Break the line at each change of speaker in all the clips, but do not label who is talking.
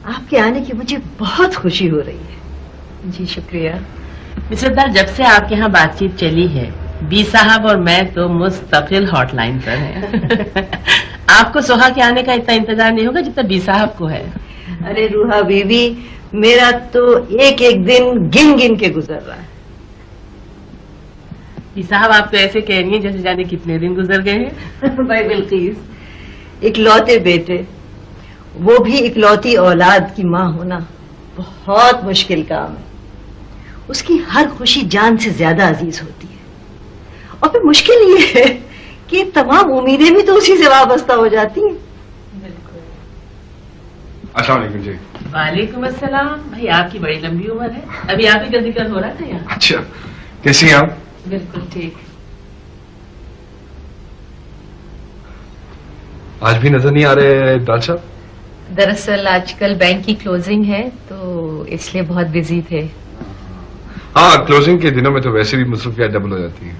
आपके आने की मुझे बहुत खुशी हो रही है।
जी शुक्रिया। मिसरदार, जब से आपके यहाँ बातचीत चली है, बी साहब और मैं तो मुस्तकिल हॉटलाइन पर हैं। आपको सोहा के आने का इतना इंतजार नहीं होगा जितना बी साहब को है।
अरे रूहा बीवी, मेरा तो एक एक दिन गिन गिन के गुजर रहा है।
बी साहब, आप तो ऐसे कह रही हैं जैसे जाने कितने दिन गुजर गए हैं।
भाई बिल्किस, इकलौते बेटे, वो भी इकलौती औलाद की माँ होना बहुत मुश्किल काम है। उसकी हर खुशी जान से ज्यादा अजीज होती है। और फिर मुश्किल ये है कि तमाम उम्मीदें भी तो उसी से वाबस्ता हो जाती हैं।
अस्सलाम वालेकुम जी।
वालेकुम अस्सलाम। भाई आपकी बड़ी लंबी उम्र है, अभी आप ही का जिक्र हो रहा था यहाँ।
अच्छा, कैसी हैं आप?
बिल्कुल ठीक।
आज भी नजर नहीं आ रहे दाल साहब?
दरअसल आजकल बैंक की क्लोजिंग है तो इसलिए बहुत बिजी थे।
हाँ, क्लोजिंग के दिनों में तो वैसे भी मसरूफियात डबल हो जाती हैं।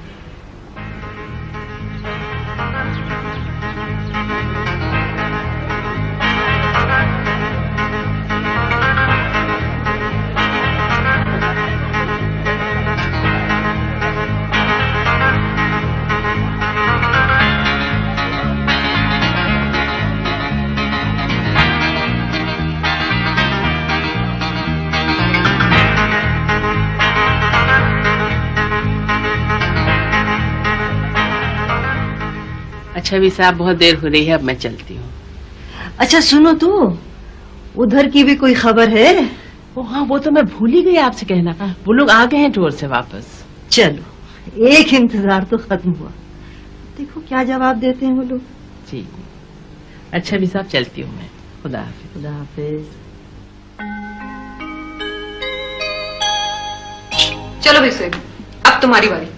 अच्छा भी साहब, बहुत देर हो रही है, अब मैं चलती हूँ।
अच्छा सुनो तो, उधर की भी कोई खबर है?
ओ हाँ, वो तो मैं भूल ही गई आपसे कहना। वो लोग आ गए हैं टूर से वापस।
चलो, एक इंतजार तो खत्म हुआ। देखो क्या जवाब देते हैं वो लोग।
जी अच्छा भी साहब, चलती हूँ मैं। खुदा हाफिज।
खुदा हाफिज।
चलो भाई सोएब, अब तुम्हारी बारी।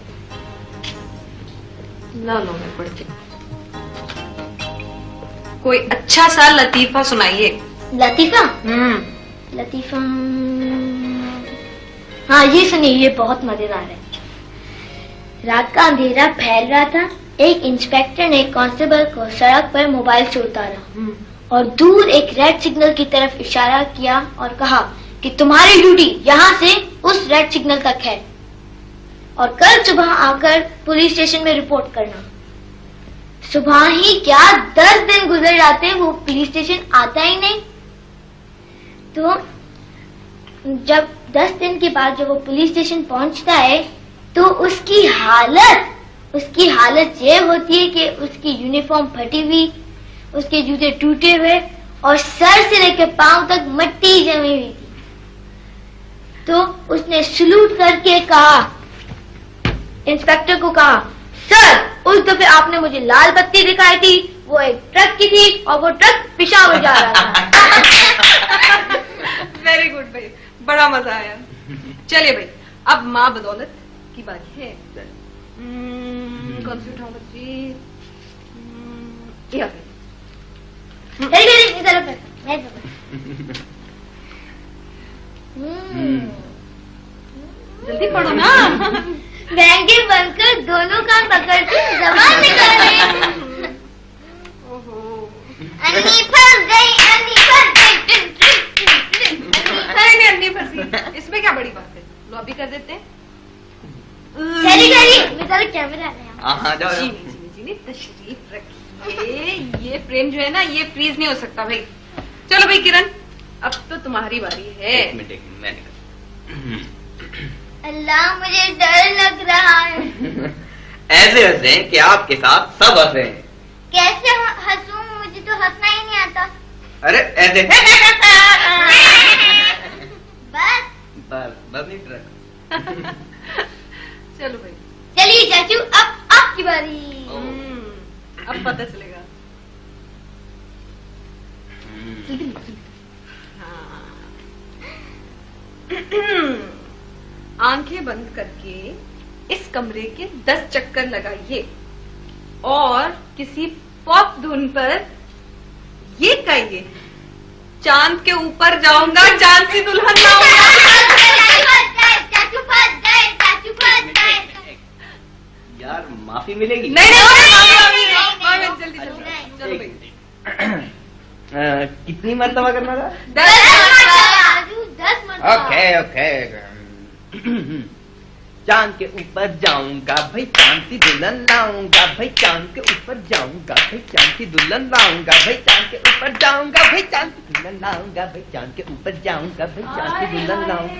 ला लो मैं पढ़ती। कोई अच्छा सा लतीफा सुनाइए।
लतीफा? लतीफा, हाँ ये सुनिए, ये बहुत मजेदार है। रात का अंधेरा फैल रहा था। एक इंस्पेक्टर ने कांस्टेबल को सड़क पर मोबाइल से उतारा और दूर एक रेड सिग्नल की तरफ इशारा किया और कहा कि तुम्हारी ड्यूटी यहाँ से उस रेड सिग्नल तक है और कल सुबह आकर पुलिस स्टेशन में रिपोर्ट करना। सुबह ही क्या 10 दिन गुजर जाते, वो पुलिस स्टेशन आता ही नहीं। तो जब 10 दिन के बाद जब वो पुलिस स्टेशन पहुंचता है तो उसकी हालत ये होती है कि उसकी यूनिफॉर्म फटी हुई, उसके जूते टूटे हुए और सर से लेकर पांव तक मिट्टी जमी हुई थी। तो उसने सलूट करके कहा, इंस्पेक्टर को कहा, सर उस दफे आपने मुझे लाल बत्ती दिखाई थी, वो एक ट्रक की थी और वो ट्रक पेशावर जा रहा था।
वेरी गुड भाई, बड़ा मजा आया। चलिए भाई, अब माँ बदौलत की बारी है। कौन सी उठाऊं बच्ची? जल्दी पढ़ो ना।
बैंगे बनकर दोनों काम पकड़ते जबान निकाल रहे। अन्नी फंस गई, अन्नी फंस गई।
नहीं अन्नी फंसी, इसमें क्या बड़ी बात है, लॉबी कर देते हैं।
मेरा कैमरा है।
जी तशरीफ रखिए। ये फ्रेम जो है ना, ये फ्रीज नहीं हो सकता भाई। चलो भाई किरण, अब तो तुम्हारी बारी है।
एक मिनट मैं
अल्लाह मुझे डर लग रहा है।
ऐसे हंसे कि आपके साथ सब हंसे।
कैसे हंसूं, मुझे तो हंसना ही नहीं आता।
अरे ऐसे बस नहीं ट्रक।
चलो भाई,
चलिए चाचू, अब आपकी बारी।
अब पता चलेगा। आंखें बंद करके इस कमरे के 10 चक्कर लगाइए और किसी पॉप धुन पर ये कहिए, चांद के ऊपर जाऊंगा, चांद सी दुल्हन लाऊंगा।
यार माफी मिलेगी?
नहीं जल्दी चलो भाई।
कितनी मरतबा करना था?
10 मरतबा।
Okay okay. चांद के ऊपर जाऊंगा भाई, चांद की दुल्हन लाऊंगा भाई, चांद के ऊपर जाऊंगा भाई, चांद की दुल्हन लाऊंगा भाई, चांद के ऊपर जाऊंगा भाई, चांद की दुल्हन लाऊंगा भाई, चांद के ऊपर जाऊंगा भाई, चांद की दुल्हन लाऊंगा।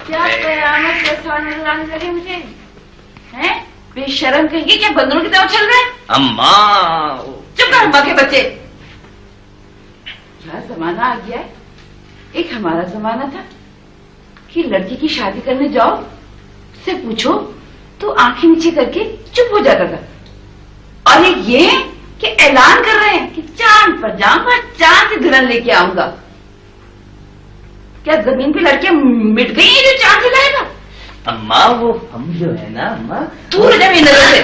क्या कयामत जैसा नजर आने लगे मुझे, हैं? बेशर्म कहिए, क्या बंदरों की तरह चल रहे हैं?
अम्मा
चुप कर अम्मा के बच्चे। क्या जमाना आ गया है। एक हमारा जमाना था कि लड़की की शादी करने जाओ, से पूछो तो आंखें नीचे करके चुप हो जाता था, और ये कि ऐलान कर रहे हैं कि चांद पर जाऊंगा, चांद से दुल्हन लेके आऊंगा। क्या जमीन पे लड़कियां मिट गई हैं जो चांद से लाएगा?
अम्मा वो हम जो है ना अम्मा,
दूर हो जा मेरी नजर से।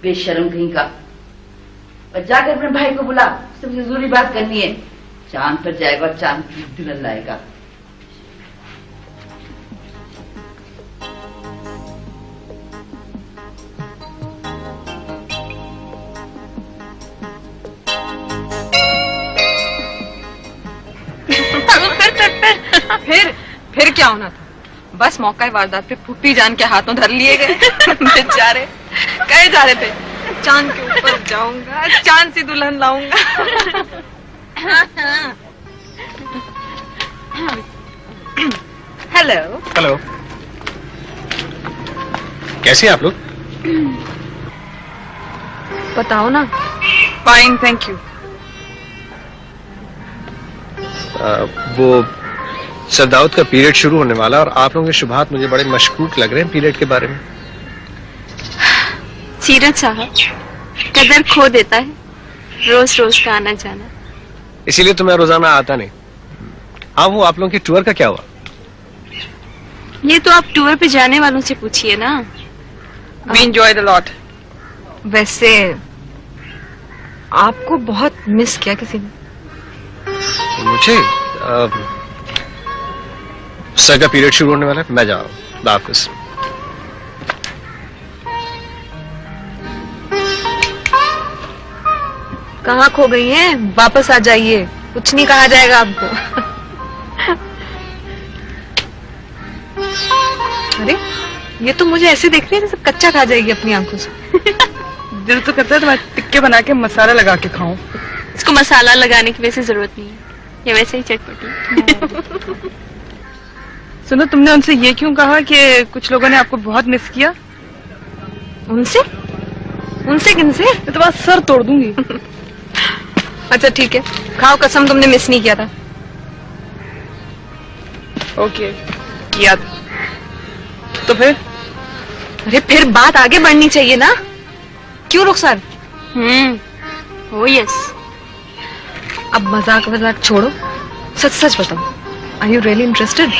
बेशर्म कहीं का। और जाकर अपने भाई को बुला, सबसे जरूरी बात करनी है। चांद पर जाएगा और चांद की दुल्हन लाएगा।
फिर क्या होना था? बस मौका वारदात पे फूफी जान के हाथों धर लिए गए। बेचारे कहे जा रहे थे चांद के ऊपर जाऊंगा, चांद से दुल्हन लाऊंगा। हेलो
हेलो, कैसे हैं आप लोग?
बताओ ना। Fine thank you.
वो सरदाउद का पीरियड शुरू होने वाला, और आप लोगों के शुभात मुझे बड़े मशकूक लग रहे हैं पीरियड के बारे में।
सीरत साहब कदर खो देता है रोज रोज का आना जाना,
इसीलिए तो मैं रोजाना आता नहीं। हाँ, वो आप लोगों के टूर का क्या हुआ?
ये तो आप टूर पे जाने वालों से पूछिए ना।
We enjoyed a lot. वैसे आपको बहुत मिस किया किसी ने?
मुझे सर का पीरियड शुरू होने वाला है, मैं जा रहा हूँ। हाफिज।
कहाँ खो गई हैं? वापस आ जाइए, कुछ नहीं कहा जाएगा आपको। अरे ये तो मुझे ऐसे देख रही है जैसे कच्चा खा जाएगी अपनी आंखों से। दिल तो करता है तुम्हारे टिक्के बना के मसाला लगा के खाऊं।
इसको मसाला लगाने की वैसे जरूरत नहीं है, ये वैसे ही चटपटी।
सुनो, तुमने उनसे ये क्यों कहा कि कुछ लोगों ने आपको बहुत मिस किया? उनसे? उनसे किनसे? मैं तुम्हारा सर तोड़ दूंगी। अच्छा ठीक है, खाओ कसम तुमने मिस नहीं किया था। ओके याद। तो फिर? अरे फिर बात आगे बढ़नी चाहिए ना। क्यों रुखसार?
ओ यस।
अब मजाक वजाक छोड़ो, सच सच बताओ, आर यू रियली इंटरेस्टेड?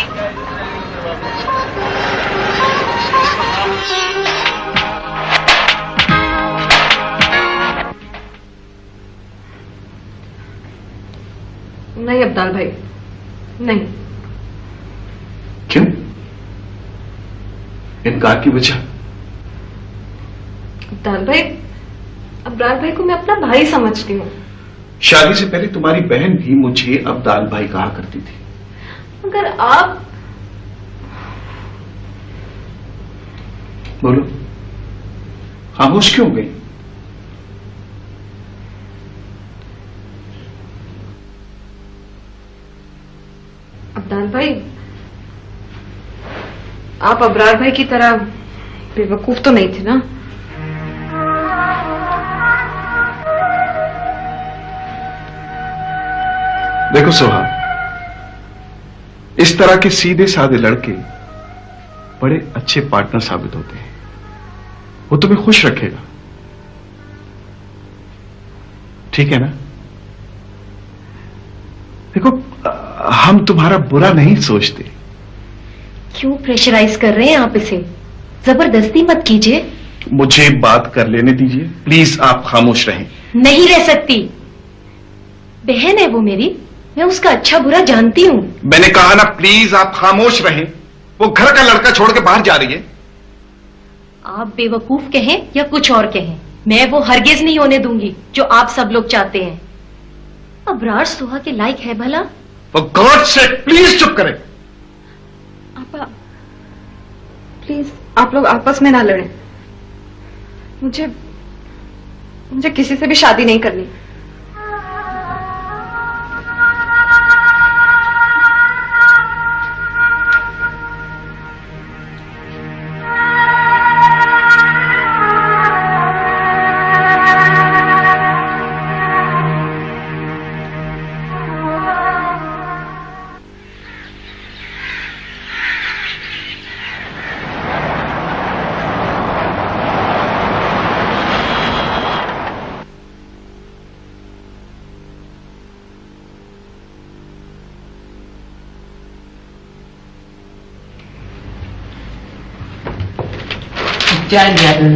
नहीं अब्दाल भाई, नहीं।
क्यों? इनकार की वजह?
अब्दाल भाई को मैं अपना भाई समझती हूँ।
शादी से पहले तुम्हारी बहन भी मुझे अब्दाल भाई कहा करती थी।
अगर आप
बोलो, खामोश क्यों गई?
अब्दाल भाई, आप अबरार भाई की तरह बेवकूफ तो नहीं थे ना?
देखो सोहा, इस तरह के सीधे साधे लड़के बड़े अच्छे पार्टनर साबित होते हैं। वो तुम्हें खुश रखेगा, ठीक है ना? देखो, हम तुम्हारा बुरा नहीं सोचते।
क्यों प्रेशराइज कर रहे हैं आप इसे? जबरदस्ती मत कीजिए।
मुझे बात कर लेने दीजिए, प्लीज आप खामोश रहें।
नहीं रह सकती, बहन है वो मेरी, मैं उसका अच्छा बुरा जानती हूँ।
मैंने कहा ना, प्लीज आप खामोश रहें। वो घर का लड़का छोड़ के बाहर जा रही है।
आप बेवकूफ कहें या कुछ और कहें,
मैं वो हरगिज नहीं होने दूंगी जो आप सब लोग चाहते हैं। अबरार सुहा के लायक है भला?
For God's sake, प्लीज चुप करें।
आपा प्लीज आप लोग आपस में ना लड़ें। मुझे किसी से भी शादी नहीं करनी।
चाय लिया दो।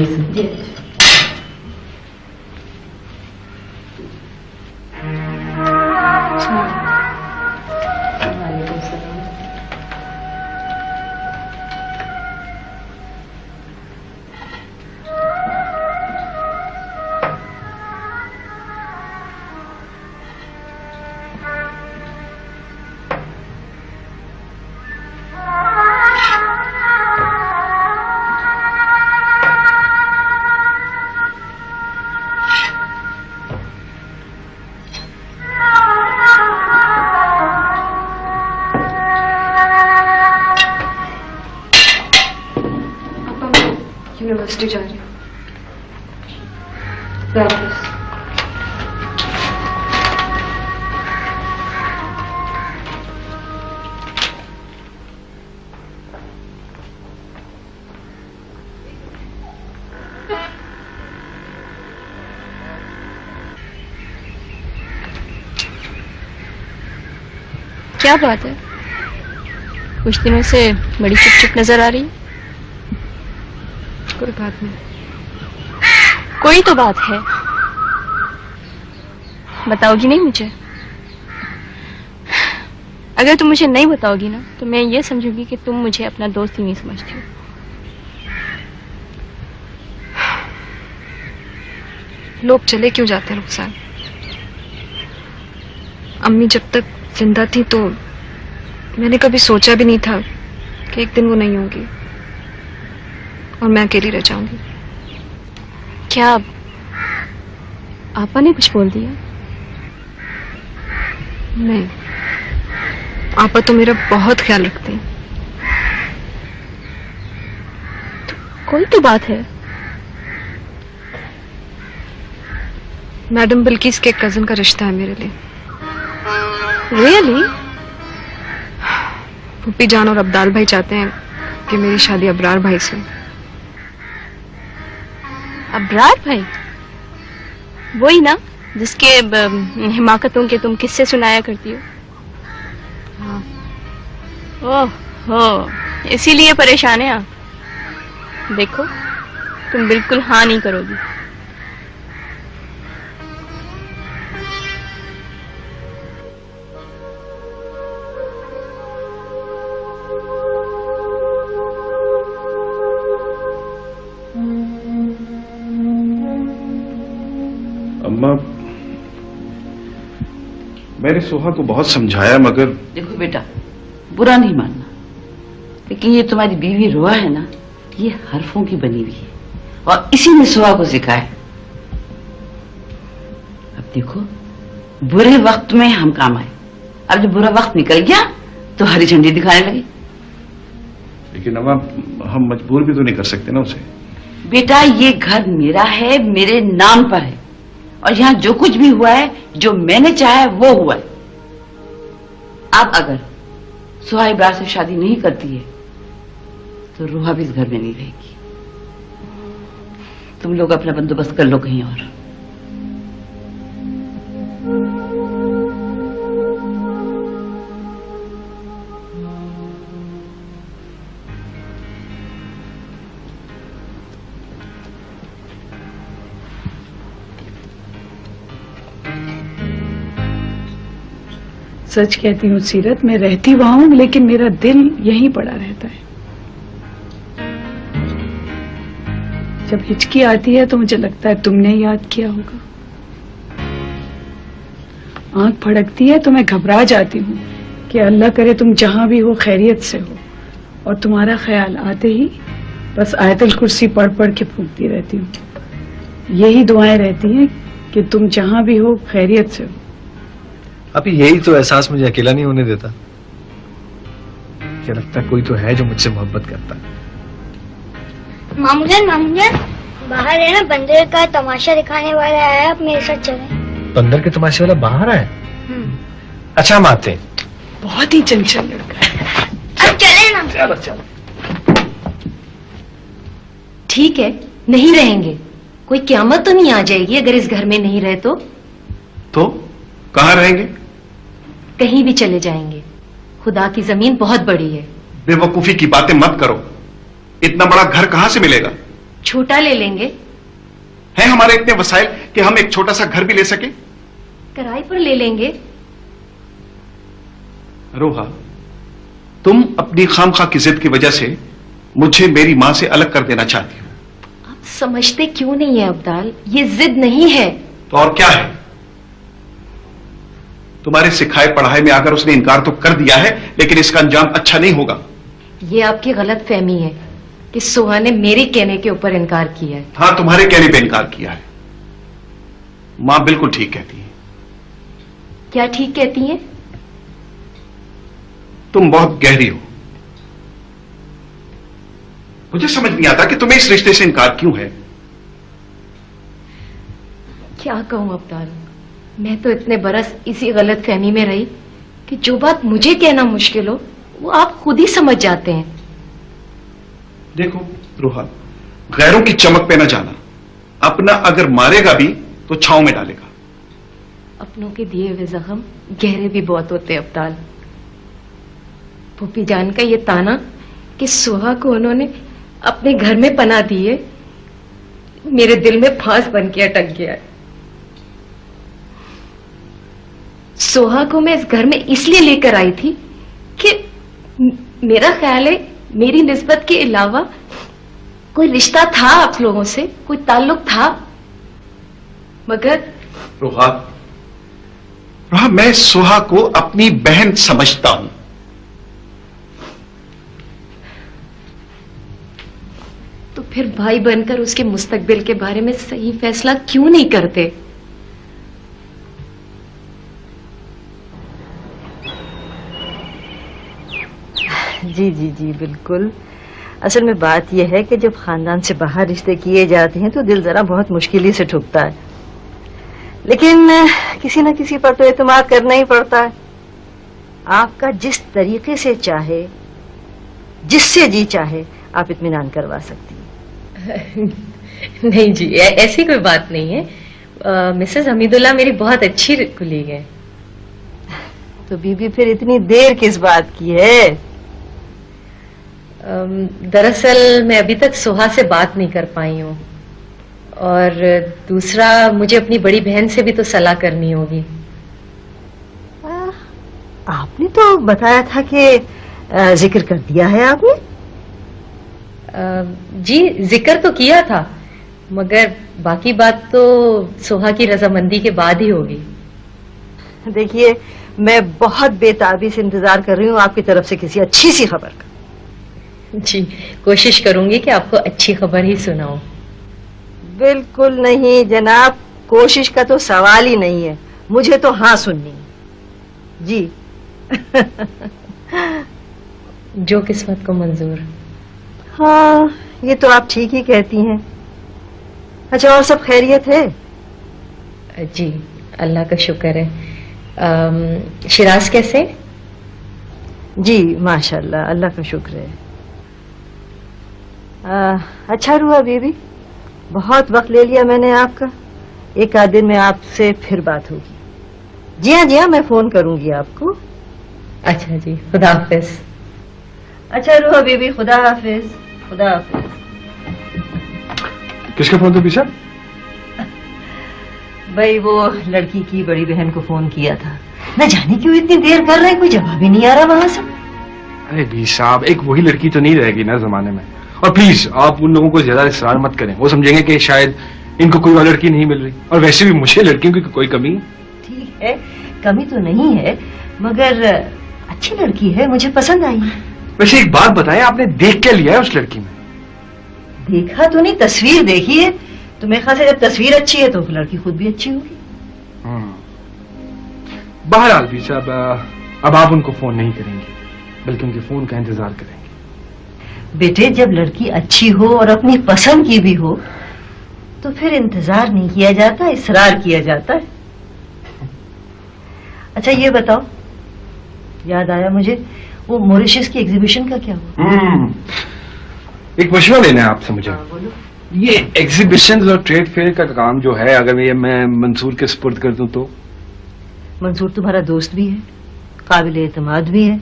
यूनिवर्सिटी जा रही हूँ।
क्या बात है, कुछ दिनों से बड़ी चुप-चुप नजर आ रही है।
कोई बात नहीं।
कोई तो बात है, बताओगी नहीं मुझे? अगर तुम मुझे नहीं बताओगी ना तो मैं ये समझूंगी कि तुम मुझे अपना दोस्त ही नहीं समझती हो।
लोग चले क्यों जाते हैं रुखसार? अम्मी जब तक जिंदा थी तो मैंने कभी सोचा भी नहीं था कि एक दिन वो नहीं होंगी और मैं अकेली रह जाऊंगी।
क्या आपा ने कुछ बोल दिया?
नहीं, आपा तो मेरा बहुत ख्याल रखते हैं।
तो कोई तो बात है।
मैडम बिल्किस के कजिन का रिश्ता है मेरे लिए।
रियली?
पुप्पी जान और अब्दाल भाई चाहते हैं कि मेरी शादी अबरार भाई से।
अबरार भाई? वही ना जिसके हिमाकतों के तुम किस्से सुनाया करती हो?
हाँ।
ओह, इसीलिए परेशान है आप। देखो तुम बिल्कुल हाँ नहीं करोगी।
अम्मा, मैंने सोहा को बहुत समझाया मगर।
देखो बेटा, बुरा नहीं मानना, लेकिन ये तुम्हारी बीवी रोआ है ना, ये हरफों की बनी हुई है और इसी ने सोहा को सिखाया। अब देखो, बुरे वक्त में हम काम आए, अब जब बुरा वक्त निकल गया तो हरी झंडी दिखाने लगे।
लेकिन अम्मा, हम मजबूर भी तो नहीं कर सकते ना उसे।
बेटा, ये घर मेरा है, मेरे नाम पर है और यहाँ जो कुछ भी हुआ है, जो मैंने चाहा है वो हुआ है। अब अगर सोहा इब्रार से शादी नहीं करती है तो रूहा भी इस घर में नहीं रहेगी। तुम लोग अपना बंदोबस्त कर लो कहीं और।
सच कहती हूँ सीरत, मैं रहती वहां हूं लेकिन मेरा दिल यहीं पड़ा रहता है। जब हिचकी आती है तो मुझे लगता है तुमने याद किया होगा। आंख फड़कती है तो मैं घबरा जाती हूँ कि अल्लाह करे तुम जहां भी हो खैरियत से हो, और तुम्हारा ख्याल आते ही बस आयतल कुर्सी पढ़ पढ़ के फूंकती रहती हूँ। यही दुआएं रहती हैं कि तुम जहां भी हो खैरियत से हो।
अभी यही तो एहसास मुझे अकेला नहीं होने देता। क्या लगता है कोई तो है जो मुझसे मोहब्बत करता है।
मामूजान बाहर है ना, बंदर का तमाशा दिखाने वाला है, आप मेरे साथ चलें।
बंदर के तमाशे वाला बाहर है? अच्छा हम आते हैं।
बहुत ही चंचल लड़का है।
अब चले ना।
चलो चलो।
ठीक है, नहीं रहेंगे। कोई क़यामत तो नहीं आ जाएगी अगर इस घर में नहीं रहे तो?
कहाँ रहेंगे?
कहीं भी चले जाएंगे। खुदा की जमीन बहुत बड़ी है।
बेवकूफी की बातें मत करो। इतना बड़ा घर कहाँ से मिलेगा?
छोटा ले लेंगे।
हैं हमारे इतने वसाइल कि हम एक छोटा सा घर भी ले सके?
किराए पर ले लेंगे।
रोहा, तुम अपनी खामखा की जिद की वजह से मुझे मेरी मां से अलग कर देना चाहती हो।
आप समझते क्यों नहीं है अब्दाल, ये जिद नहीं है।
तो और क्या है? तुम्हारे सिखाए पढ़ाए में आकर उसने इनकार तो कर दिया है, लेकिन इसका अंजाम अच्छा नहीं होगा।
ये आपकी गलत फहमी है कि सोहा ने मेरे कहने के ऊपर इनकार किया है।
हाँ, तुम्हारे कहने पे इनकार किया है। मां बिल्कुल ठीक कहती है।
क्या ठीक कहती हैं?
तुम बहुत गहरी हो। मुझे समझ नहीं आता कि तुम्हें इस रिश्ते से इनकार क्यों है।
क्या कहूं अब्दाल, मैं तो इतने बरस इसी गलत फहमी में रही कि जो बात मुझे कहना मुश्किल हो वो आप खुद ही समझ जाते हैं।
देखो रोहा, गैरों की चमक पे न जाना। अपना अगर मारेगा भी तो छांव में डालेगा।
अपनों के दिए हुए जख्म गहरे भी बहुत होते हैं अब्दाल। भूपी जान का ये ताना कि सोहा को उन्होंने अपने घर में पनाह दी है, मेरे दिल में फांस बन के अटक गया है। सोहा को मैं इस घर में इसलिए लेकर आई थी कि मेरा ख्याल है मेरी निस्बत के अलावा कोई रिश्ता था आप लोगों से, कोई ताल्लुक था। मगर
रोहा, मैं सोहा को अपनी बहन समझता हूं।
तो फिर भाई बनकर उसके मुस्तकबिल के बारे में सही फैसला क्यों नहीं करते?
जी जी जी बिल्कुल। असल में बात यह है कि जब खानदान से बाहर रिश्ते किए जाते हैं तो दिल जरा बहुत मुश्किल ही से ठुकता है, लेकिन किसी न किसी पर तो एतमाद करना ही पड़ता है। आपका जिस तरीके से चाहे, जिससे जी चाहे, आप इत्मीनान करवा सकती हैं।
नहीं जी, ऐसी कोई बात नहीं है। मिसेस हमीदुल्लाह मेरी बहुत अच्छी कुलीग है।
तो बीबी फिर इतनी देर किस बात की है?
दरअसल मैं अभी तक सोहा से बात नहीं कर पाई हूँ, और दूसरा मुझे अपनी बड़ी बहन से भी तो सलाह करनी होगी।
आपने तो बताया था कि जिक्र कर दिया है आपने।
जी जिक्र तो किया था, मगर बाकी बात तो सोहा की रजामंदी के बाद ही होगी।
देखिए, मैं बहुत बेताबी से इंतजार कर रही हूँ आपकी तरफ से किसी अच्छी सी खबर का।
जी कोशिश करूंगी कि आपको अच्छी खबर ही सुनाऊं।
बिल्कुल नहीं जनाब, कोशिश का तो सवाल ही नहीं है, मुझे तो हाँ सुननी है जी।
जो किस्मत को मंजूर।
हाँ, ये तो आप ठीक ही कहती हैं। अच्छा, और सब खैरियत है?
जी अल्लाह का शुक्र है। शिराज कैसे?
जी माशाल्लाह, अल्लाह का शुक्र है। अच्छा रुआ बीबी, बहुत वक्त ले लिया मैंने आपका। एक आध दिन में आपसे फिर बात होगी। जी हाँ, मैं फोन करूंगी आपको।
अच्छा जी, खुदा हाफिज।
अच्छा रुआ बीबी, खुदा हाफिज। खुदा हाफिज।
किसका फोन था पीछे?
भाई वो लड़की की बड़ी बहन को फोन किया था, न जाने क्यों इतनी देर कर रहे हैं, कोई जवाब ही नहीं आ रहा वहां से।
अरे भी साहब, एक वही लड़की तो नहीं रहेगी ना जमाने में,
और प्लीज आप उन लोगों को ज्यादा इसरार मत करें, वो समझेंगे कि शायद इनको कोई और लड़की नहीं मिल रही, और वैसे भी मुझे लड़कियों की कोई कमी।
ठीक है, कमी तो नहीं है, मगर अच्छी लड़की है, मुझे पसंद आई है।
वैसे एक बात बताएं, आपने देख क्या लिया है उस लड़की में?
देखा तो नहीं, तस्वीर देखी है। तो मेरे ख्याल से जब तस्वीर अच्छी है तो लड़की खुद भी अच्छी होगी।
बहरहाल भी साहब, अब आप उनको फोन नहीं करेंगे, बल्कि उनके फोन का इंतजार करेंगे।
बेटे, जब लड़की अच्छी हो और अपनी पसंद की भी हो तो फिर इंतजार नहीं किया जाता, इसरार किया जाता है। अच्छा ये बताओ, याद आया मुझे, वो मॉरिशस की एग्जीबिशन का क्या हुआ?
एक मशवरा लेना है आपसे मुझे।
बोलो।
ये एग्जीबिशन और ट्रेड फेयर का काम जो है, अगर ये मैं मंसूर के सुपुर्द कर दूं तो?
मंसूर तुम्हारा दोस्त भी है, काबिल एतमाद भी है,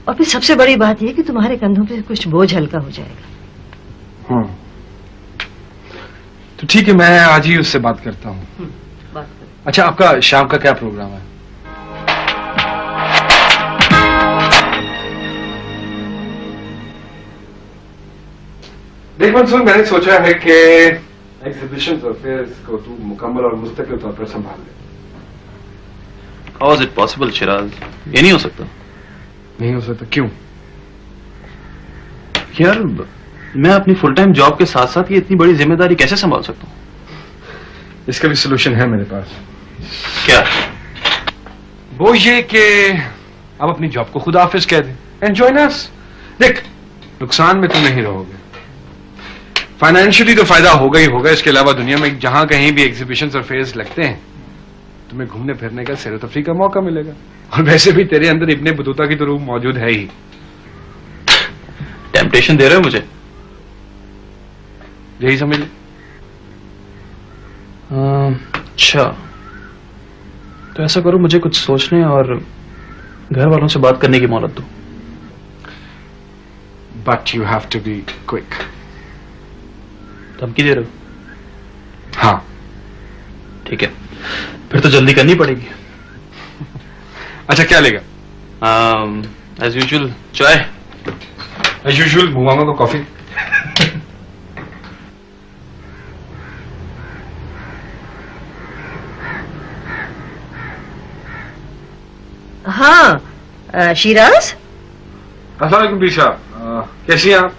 और फिर सबसे बड़ी बात यह कि तुम्हारे कंधों पे कुछ बोझ हल्का हो जाएगा।
तो ठीक है, मैं आज ही उससे बात करता हूँ।
बात करो।
अच्छा, आपका शाम का क्या प्रोग्राम है? देख मंसूर, मैंने सोचा है कि एग्जीबिशन और फेयर्स को तू मुकम्मल और मुस्तकिल तौर पर संभाल ले।
How is it possible, Siraj? ये नहीं हो सकता।
नहीं हो सकता? क्यों?
यार, मैं अपनी फुल टाइम जॉब के साथ साथ ये इतनी बड़ी जिम्मेदारी कैसे संभाल सकता हूँ?
इसका भी सोल्यूशन है मेरे पास।
क्या?
वो ये कि आप अपनी जॉब को खुद ऑफिस कह दें, एंड जॉइन अस। देख, नुकसान में तुम नहीं रहोगे, फाइनेंशियली तो फायदा होगा ही होगा। इसके अलावा दुनिया में जहां कहीं भी एग्जीबिशंस और फेयर्स लगते हैं, तुम्हें घूमने फिरने का, सैर तफरी का मौका मिलेगा। और वैसे भी तेरे अंदर इब्ने बतूता की तो रूह मौजूद है ही।
टेम्पटेशन दे रहे हो मुझे?
यही समझ ले।
अच्छा, तो ऐसा करो, मुझे कुछ सोचने और घर वालों से बात करने की मोहलत दो।
But you have to be quick.
धमकी दे रहे हो?
हाँ।
ठीक है, फिर तो जल्दी करनी पड़ेगी।
अच्छा, क्या लेगा?
एज यूजुअल चाय।
एज यूजुअल मुआंगा को कॉफी।
हाँ शिराज।
अस्सलाम वालेकुम बीर साहब, कैसी हैं आप?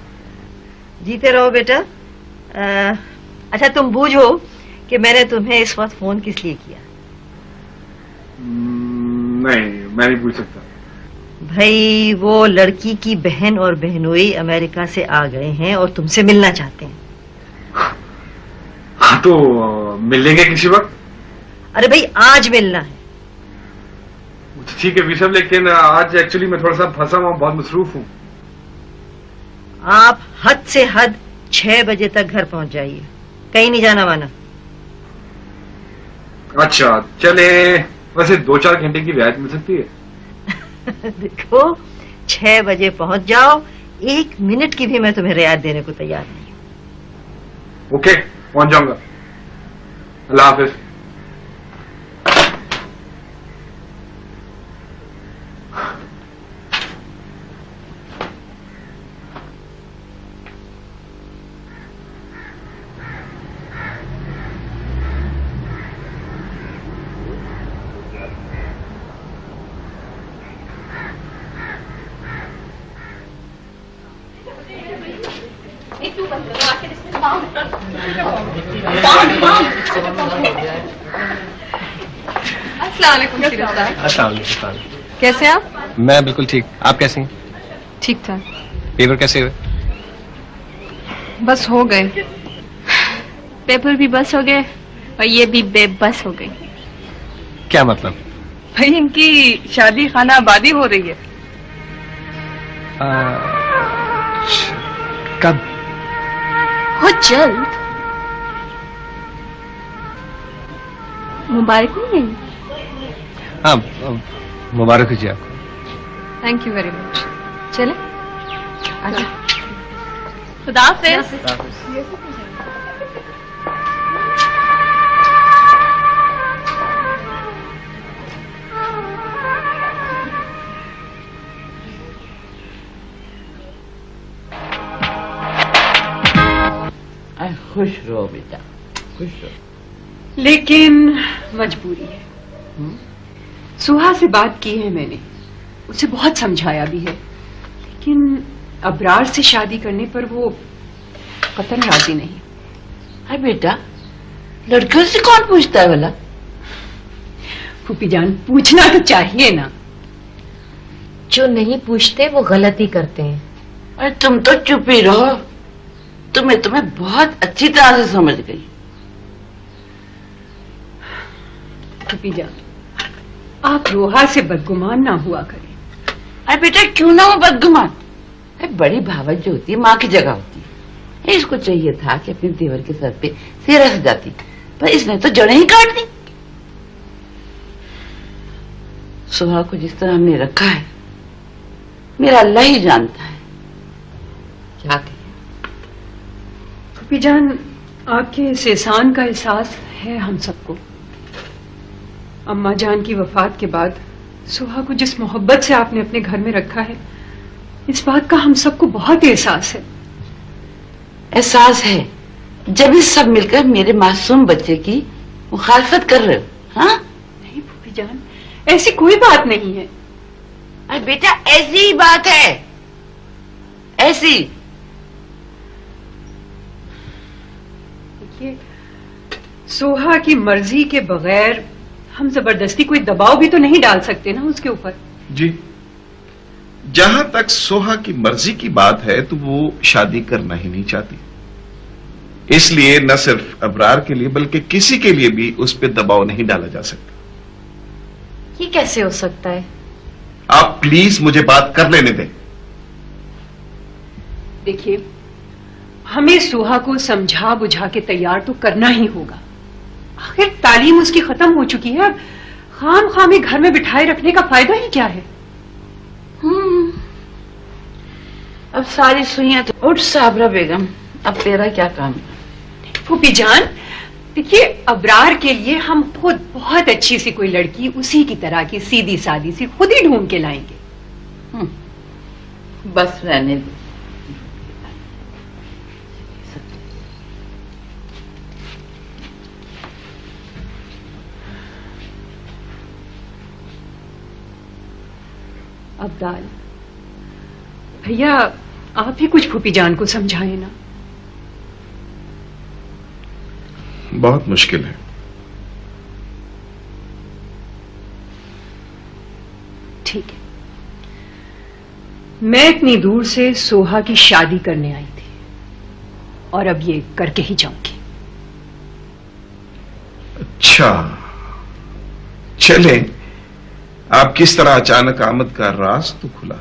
जीते रहो बेटा। अच्छा तुम बूझो कि मैंने तुम्हें इस वक्त फोन किस लिए किया?
नहीं, मैं नहीं पूछ सकता।
भाई वो लड़की की बहन और बहनोई अमेरिका से आ गए हैं और तुमसे मिलना चाहते हैं।
हाँ तो मिल लेंगे किसी वक्त।
अरे भाई आज मिलना है।
ठीक है बीर, लेकिन आज एक्चुअली मैं थोड़ा सा फंसा हुआ, बहुत मसरूफ हूँ।
आप हद से हद 6 बजे तक घर पहुंच जाइए, कहीं नहीं जाना वाना।
अच्छा चले, वैसे 2-4 घंटे की रियायत मिल सकती है?
देखो 6 बजे पहुंच जाओ, 1 मिनट की भी मैं तुम्हें रियायत देने को तैयार नहीं हूं।
ओके, पहुंच जाऊंगा। अल्लाह हाफिज।
कैसे हैं आप?
मैं बिल्कुल ठीक, आप कैसे हैं?
ठीक ठाक।
पेपर कैसे हुए?
बस हो गए। पेपर भी बस हो गए और ये भी बेबस हो गई।
क्या मतलब?
भाई इनकी शादी खाना आबादी हो रही है।
कब?
हो जल्द। मुबारक नहीं?
हाँ, मुबारक हो जी आपको।
Thank you very much. चले आजा।
खुदा हाफिज।
खुश रहो बेटा, खुश रहो।
लेकिन मजबूरी है। सुहा से बात की है मैंने, उसे बहुत समझाया भी है, लेकिन अबरार से शादी करने पर वो कतई राजी नहीं।
अरे बेटा, लड़कियों से कौन पूछता है भला?
फूफी जान, पूछना तो चाहिए ना।
जो नहीं पूछते वो गलती करते हैं।
अरे तुम तो चुप ही रहो, तुम्हें बहुत अच्छी तरह से समझ गई।
फूफी जान, आप रोहा से बदगुमान ना हुआ करें।
अरे बेटा, क्यों ना हो बदगुमान? अरे बड़ी भावत जो होती है माँ की जगह होती है। इसको चाहिए था कि अपने देवर के सर पे सेरा सजाती, पर इसने तो जड़ें ही काट दी। सुहा को जिस तरह हमने रखा है, मेरा अल्लाह ही जानता है क्या कहे।
फूफी जान, आपके इस एहसान का एहसास है हम सबको। अम्मा जान की वफात के बाद सुहा को जिस मोहब्बत से आपने अपने घर में रखा है, इस बात का हम सबको बहुत एहसास है।
एहसास है जब इस सब मिलकर मेरे मासूम बच्चे की मुखालफत कर रहे हो। हाँ
नहीं फूफी जान, ऐसी कोई बात नहीं है।
अरे बेटा, ऐसी ही बात है, ऐसी।
देखिए, सोहा की मर्जी के बगैर हम जबरदस्ती कोई दबाव भी तो नहीं डाल सकते ना उसके ऊपर।
जी, जहां तक सोहा की मर्जी की बात है तो वो शादी करना ही नहीं चाहती, इसलिए न सिर्फ अबरार के लिए बल्कि किसी के लिए भी उस पर दबाव नहीं डाला जा सकता।
ये कैसे हो सकता है?
आप प्लीज मुझे बात कर लेने दें।
देखिए, हमें सुहा को समझा बुझा के तैयार तो करना ही होगा। आखिर तालीम उसकी खत्म हो चुकी है, अब खाम में घर में बिठाए रखने का फायदा ही क्या है?
अब सारी सुइयां तो उठ साबरा बेगम, अब तेरा क्या काम है?
फूफी जान, देखिए, अबरार के लिए हम खुद बहुत अच्छी सी कोई लड़की उसी की तरह की सीधी सादी सी खुद ही ढूंढ के लाएंगे।
बस रहने दो।
अब्दाल भैया, आप ही कुछ फूफी जान को समझाएं ना।
बहुत मुश्किल है।
ठीक है, मैं इतनी दूर से सोहा की शादी करने आई थी और अब ये करके ही जाऊंगी।
अच्छा, चलें। आप किस तरह अचानक आमद का राज तो खुला।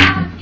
Thank you.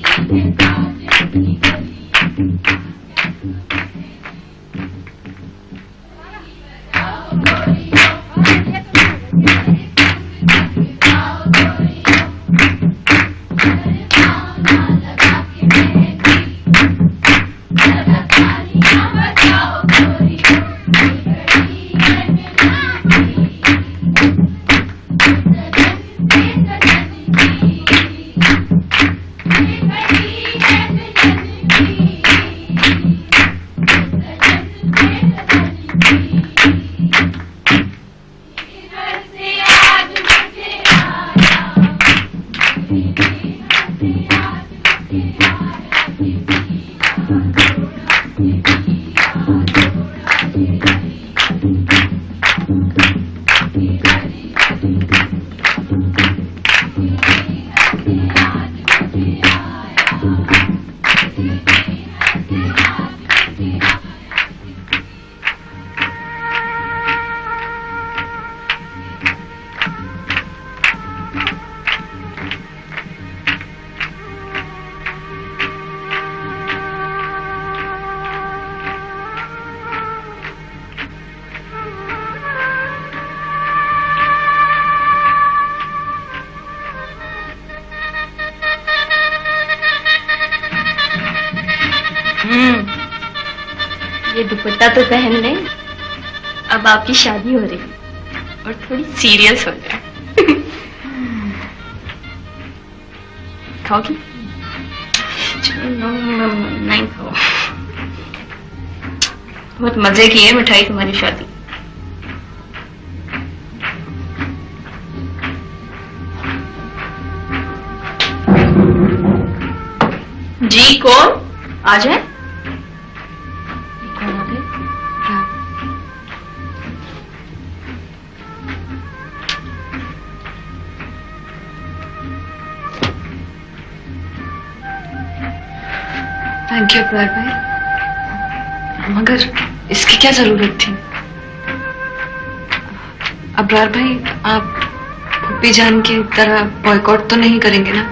ये दुपट्टा तो पहन ले, अब आपकी शादी हो रही है और थोड़ी सीरियस हो जाए। खाओगी? नहीं खाओ। बहुत मजे की है मिठाई तुम्हारी शादी। जी कौन आ जाए? कौन आ गए?
थैंक यू अब्रार भाई, मगर इसकी क्या जरूरत थी? अब्रार भाई, आप भूपी जान की तरह बॉयकॉट तो नहीं करेंगे ना?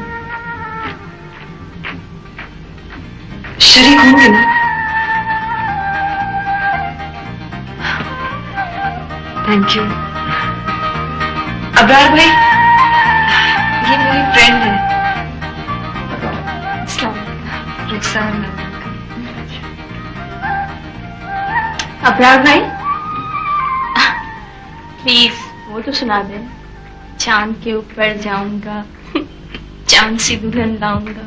शरीक होंगे ना? थैंक यू अब्रार भाई, ये मेरी फ्रेंड है रुखसार।
अब्रार भाई प्लीज वो तो सुना दे। चांद के ऊपर जाऊंगा, चांद सी दुल्हन लाऊंगा,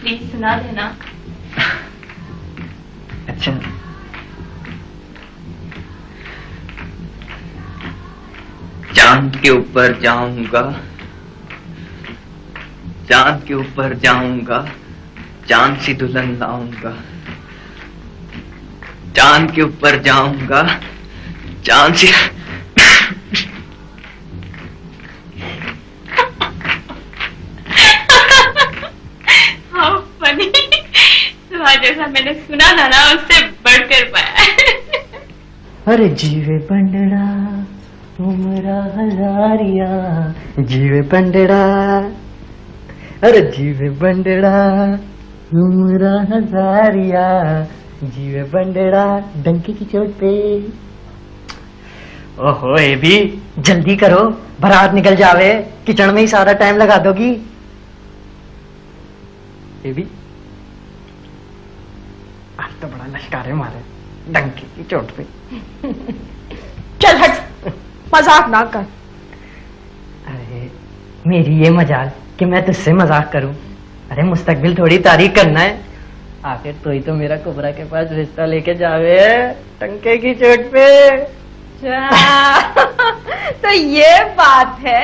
प्लीज सुना देना।
अच्छा, चांद के ऊपर जाऊंगा, चांद के ऊपर जाऊंगा, चांद सी दुल्हन लाऊंगा, चांद के ऊपर जाऊंगा, चांद सी
जैसा मैंने सुना था ना, उससे बढ़कर पाया।
अरे जीवे बंडड़ा उमरा हजारिया, जीवे बंडड़ा, अरे जीवे बंडड़ा उमरा हजारिया, जीवे बंडड़ा डंकी की चोट पे। ओहो ये भी जल्दी करो, बारात निकल जावे, किचन में ही सारा टाइम लगा दोगी। ये भी आज तो बड़ा लश्कारे मारे डंकी की चोट पे।
चल हट, मजाक ना कर।
अरे मेरी ये मजाल कि मैं तुझसे मजाक करूं। अरे मुस्तकबिल थोड़ी तारीख करना है, आखिर तो ही तो मेरा कुबरा के पास रिश्ता लेके जावे टंके की चोट पे।
तो ये बात है।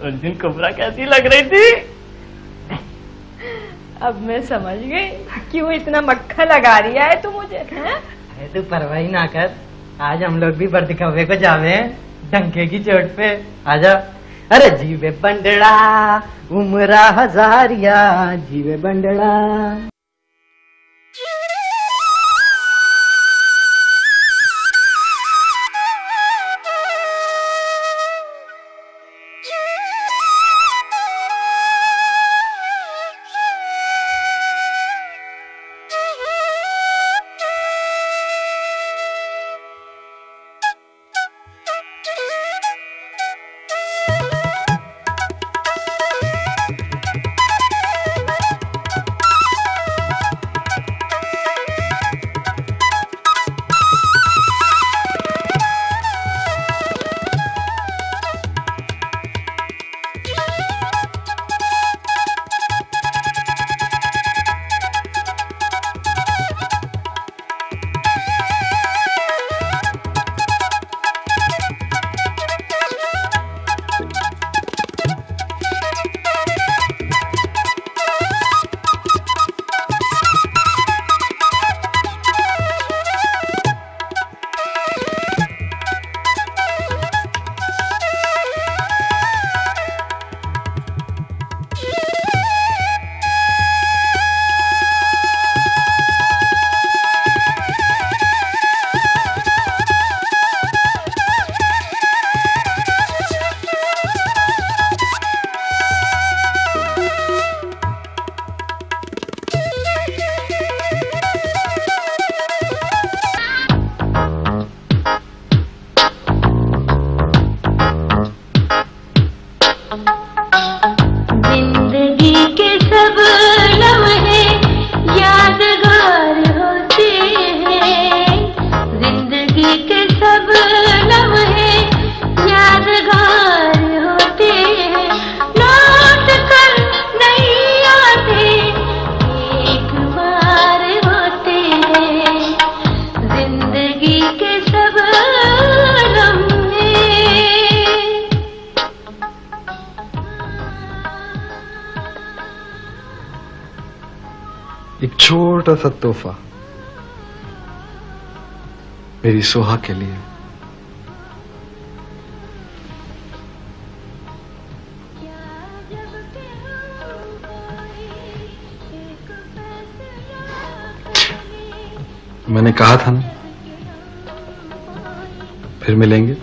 उस दिन कुबरा कैसी लग रही थी?
अब मैं समझ गई क्यों इतना मक्खन लगा रही है तू मुझे।
अरे तू परवाह ही ना कर, आज हम लोग भी बर्दिखवे को जावे डंके की चोट पे। आजा। अरे जीवे बंडड़ा उमरा हजारिया, जीवे बंडड़ा।
जिंदगी के सब लम्हे यादगार होते हैं, जिंदगी के सब लम्हे यादगार होते हैं, लौट कर नहीं आते, एक बार होते हैं, जिंदगी के सब लम्हे।
एक छोटा सा तोहफा मेरी सोहा के लिए। मैंने कहा था ना, फिर मिलेंगे।